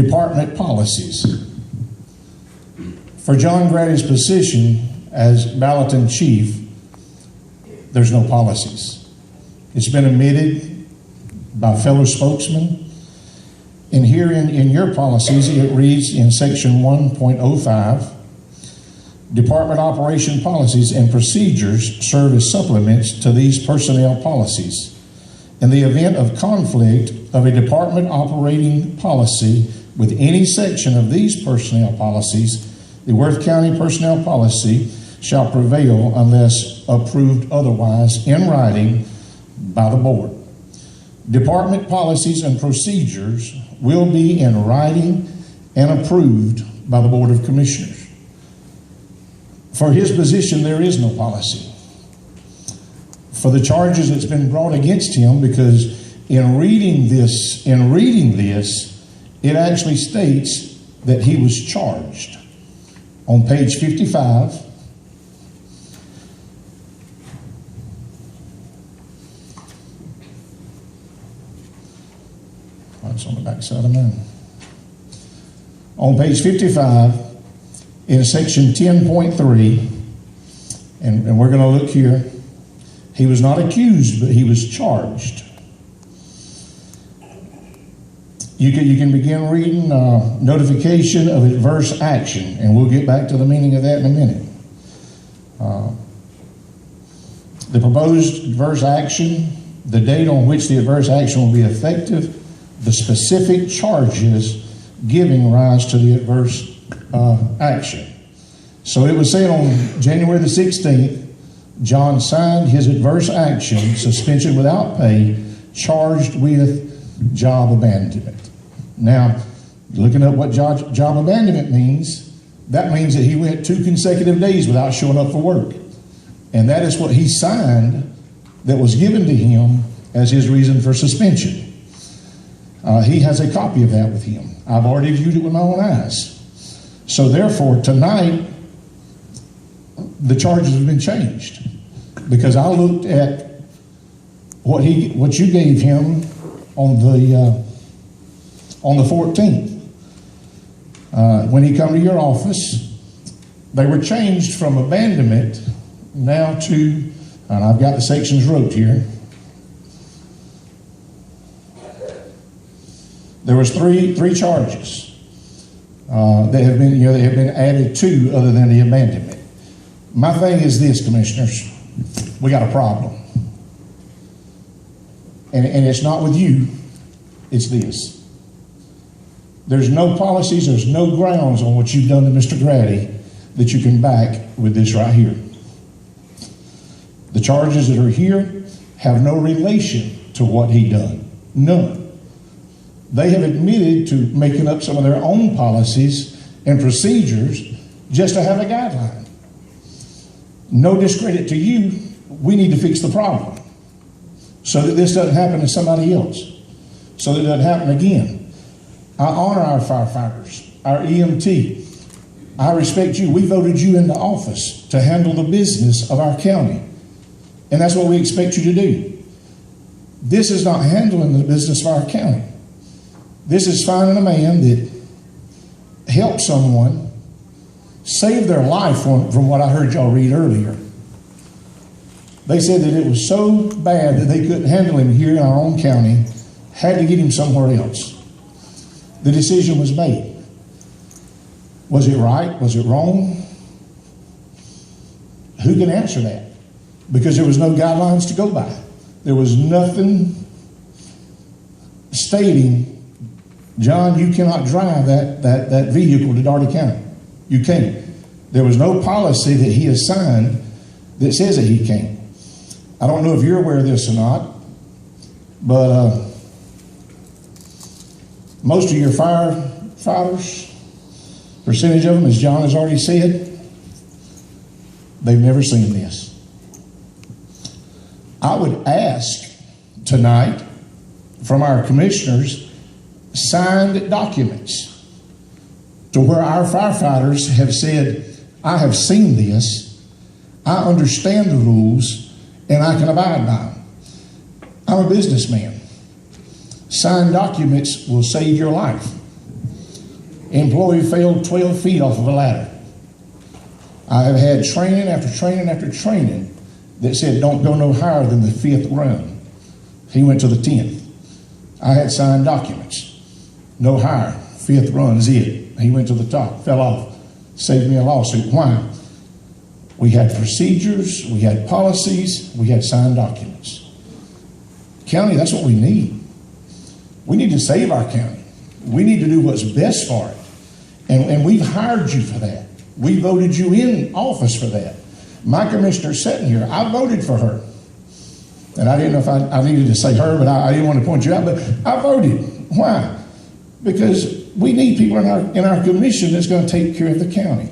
department policies. For John Graddy's position as Ballatin chief, there's no policies. It's been admitted by fellow spokesmen. And here in your policies, it reads in section 1.05, department operation policies and procedures serve as supplements to these personnel policies. In the event of conflict of a department operating policy with any section of these personnel policies, the Worth County personnel policy shall prevail unless approved otherwise in writing by the board. Department policies and procedures will be in writing and approved by the Board of Commissioners. For his position, there is no policy. For the charges that's been brought against him, because in reading this, it actually states that he was charged. On page 55, it's on the back side of mine. On page 55, in section 10.3, and we're going to look here, he was not accused, but he was charged. You can begin reading notification of adverse action, and we'll get back to the meaning of that in a minute. The proposed adverse action, the date on which the adverse action will be effective, the specific charges giving rise to the adverse action. So it was said on January the 16th, John signed his adverse action, suspension without pay, charged with job abandonment. Now, looking up what job abandonment means, that means that he went 2 consecutive days without showing up for work. And that is what he signed that was given to him as his reason for suspension. He has a copy of that with him. I've already viewed it with my own eyes. So therefore, tonight, the charges have been changed, because I looked at what you gave him on the 14th. When he come to your office, they were changed from abandonment now to, and I've got the sections wrote here. There was three charges that have been added to, other than the abandonment. My thing is this, commissioners, we got a problem, and it's not with you. It's this. There's no policies, there's no grounds on what you've done to Mr. Graddy that you can back with this right here. The charges that are here have no relation to what he done. None. They have admitted to making up some of their own policies and procedures just to have a guideline. No discredit to you. We need to fix the problem so that this doesn't happen to somebody else, so that it doesn't happen again. I honor our firefighters, our EMT. I respect you. We voted you into office to handle the business of our county, and that's what we expect you to do. This is not handling the business of our county. This is finding a man that helped someone, saved their life from what I heard y'all read earlier. They said that it was so bad that they couldn't handle him here in our own county, had to get him somewhere else. The decision was made. Was it right? Was it wrong? Who can answer that? Because there was no guidelines to go by. There was nothing stating, John, you cannot drive that vehicle to Daugherty County. You can't. There was no policy that he assigned that says that he can't. I don't know if you're aware of this or not, but most of your firefighters, percentage of them, as John has already said, they've never seen this. I would ask tonight from our commissioners signed documents to where our firefighters have said, I have seen this, I understand the rules, and I can abide by them. I'm a businessman. Signed documents will save your life. Employee fell 12 feet off of a ladder. I have had training after training after training that said don't go no higher than the 5th rung. He went to the 10th. I had signed documents. No higher. 5th run's it. He went to the top, fell off. Saved me a lawsuit. Why? We had procedures, we had policies, we had signed documents. County, that's what we need. We need to save our county. We need to do what's best for it. And we've hired you for that. We voted you in office for that. My commissioner's sitting here. I voted for her. And I didn't know if I needed to say her, but I didn't want to point you out, but I voted. Why? Because we need people in our commission that's going to take care of the county.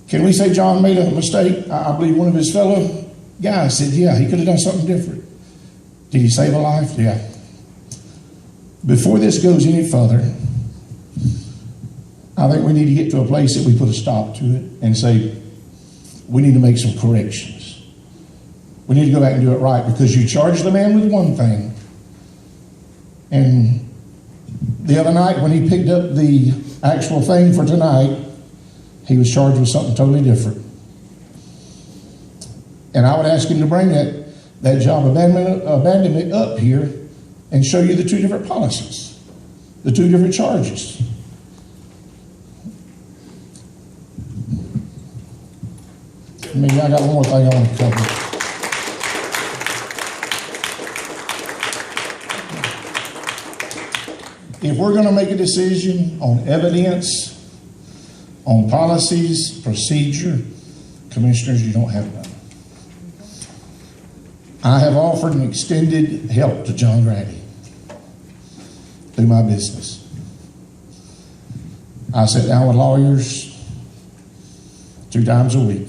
Can we say John made a mistake? I believe one of his fellow guys said, yeah, he could have done something different. Did he save a life? Yeah. Before this goes any further, I think we need to get to a place that we put a stop to it and say, we need to make some corrections. We need to go back and do it right, because you charged the man with one thing, and the other night when he picked up the actual thing for tonight, he was charged with something totally different. And I would ask him to bring that job abandonment up here and show you the 2 different policies, the 2 different charges. Maybe I got one more thing I want to cover. If we're going to make a decision on evidence, on policies, procedure, commissioners, you don't have none. I have offered an extended help to John Graddy through my business. I sit down with lawyers 2 times a week.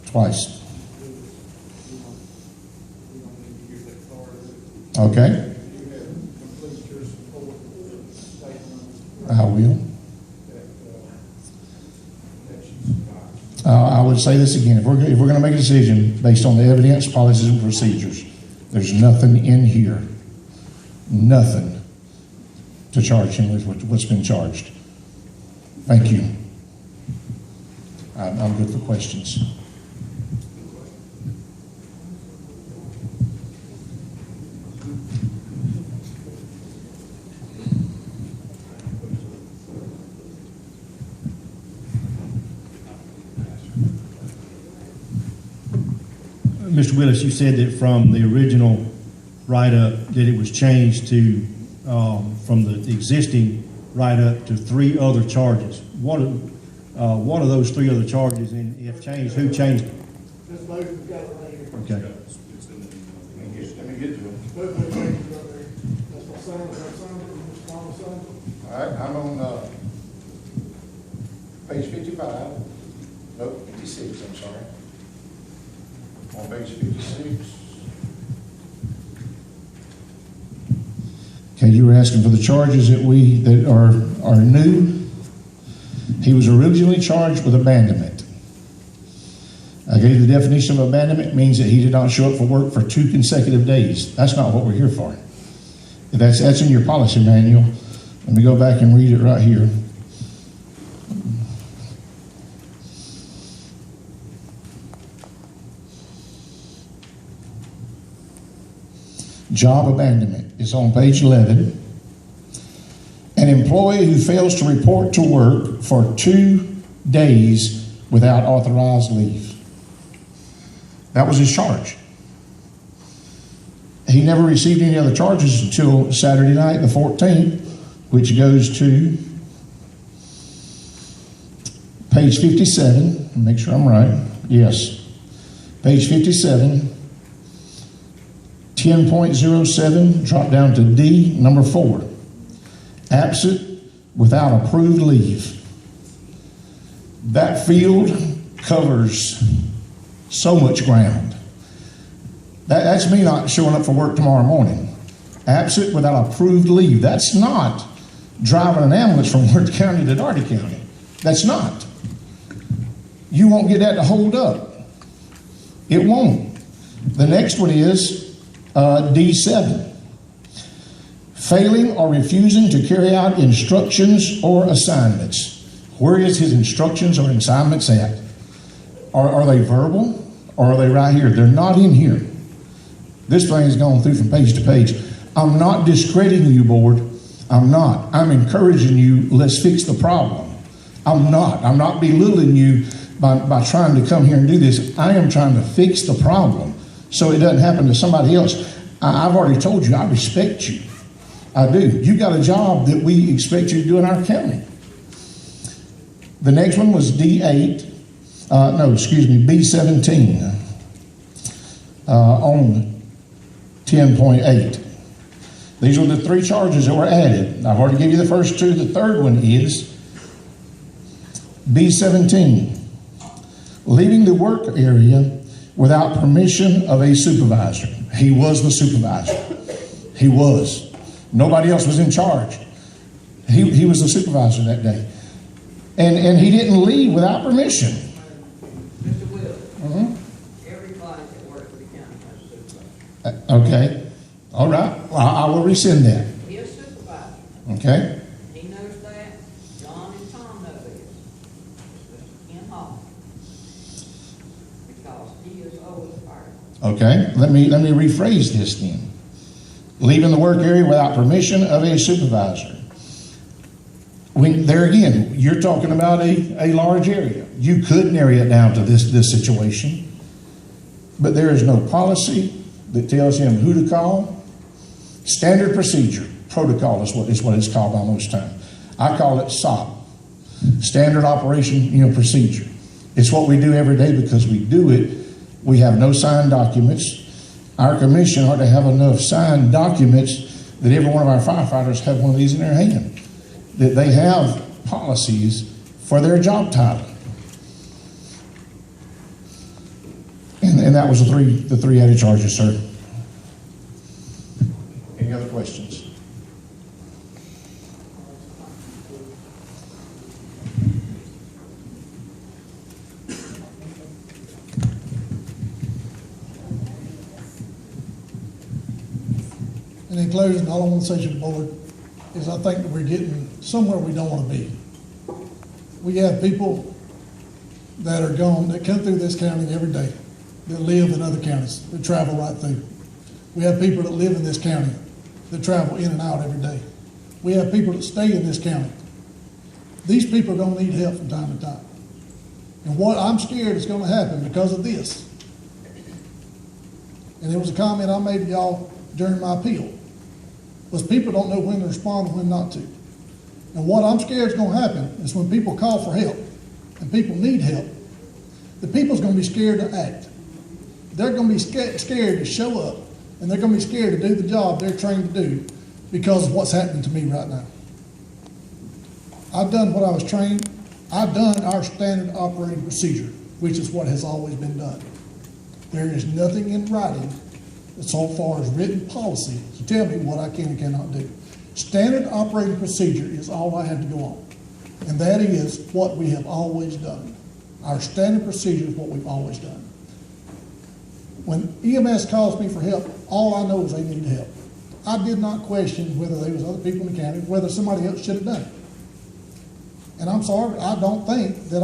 Twice. Okay. I will. I would say this again. If we're going to make a decision based on the evidence, policies, and procedures, there's nothing in here, nothing to charge him with what's been charged. Thank you. I'm good for questions. Mr. Willis, you said that from the original write-up that it was changed to, from the existing write-up to 3 other charges. What are those 3 other charges, and if changed, who changed them? Okay. Let me get to it. All right, I'm on page 55. Nope, 56, I'm sorry. On page 56. Okay, you were asking for the charges that are new. He was originally charged with abandonment. I gave the definition of abandonment. It means that he did not show up for work for 2 consecutive days. That's not what we're here for. That's in your policy manual. Let me go back and read it right here. Job abandonment is on page 11. An employee who fails to report to work for 2 days without authorized leave. That was his charge. He never received any other charges until Saturday night, the 14th, which goes to page 57. Make sure I'm right. Yes. Page 57. 10.07, drop down to D, number 4. Absent without approved leave. That field covers so much ground. That's me not showing up for work tomorrow morning. Absent without approved leave. That's not driving an ambulance from Worth County to Daugherty County. That's not. You won't get that to hold up. It won't. The next one is D7. failing or refusing to carry out instructions or assignments. Where is his instructions or assignments at? Are they verbal or are they right here? They're not in here. This thing's gone through from page to page. I'm not discrediting you, board. I'm not. I'm encouraging you, let's fix the problem. I'm not belittling you by trying to come here and do this. I am trying to fix the problem so it doesn't happen to somebody else. I've already told you, I respect you. I do. You got a job that we expect you to do in our county. The next one was B17 on 10.8. These were the 3 charges that were added. I've already given you the first 2. The third one is B17, leaving the work area without permission of a supervisor. He was the supervisor. He was. Nobody else was in charge. He was the supervisor that day. And he didn't leave without permission. Mr. Will, everybody that works for the county has a supervisor. Okay. All right. Well, I will rescind that. He is supervisor. Okay. He knows that. John and Tom know this. Mr. Ken Hall. Because he is over the fire. Okay. Let me rephrase this then. Leaving the work area without permission of a supervisor. There again, you're talking about a large area. You could narrow it down to this situation, but there is no policy that tells him who to call. Standard procedure, protocol is what it's called by most time. I call it SOP, standard operation procedure. It's what we do every day because we do it. We have no signed documents. Our commission ought to have enough signed documents that every one of our firefighters have one of these in their hand. That they have policies for their job title. And that was the three added charges, sir. Any other questions? And in closing, all I want to say to the board is I think that we're getting somewhere we don't want to be. We have people that are gone, that come through this county every day, that live in other counties, that travel right through. We have people that live in this county that travel in and out every day. We have people that stay in this county. These people are going to need help from time to time. And what I'm scared is going to happen because of this. And it was a comment I made to y'all during my appeal, was people don't know when to respond and when not to. And what I'm scared is going to happen is when people call for help and people need help, the people's going to be scared to act. They're going to be scared to show up, and they're going to be scared to do the job they're trained to do because of what's happening to me right now. I've done what I was trained. I've done our standard operating procedure, which is what has always been done. There is nothing in writing so far as written policy to tell me what I can and cannot do. Standard operating procedure is all I have to go on. And that is what we have always done. Our standard procedure is what we've always done. When EMS calls me for help, all I know is they need help. I did not question whether there was other people in the county, whether somebody else should have done it. And I'm sorry, I don't think that I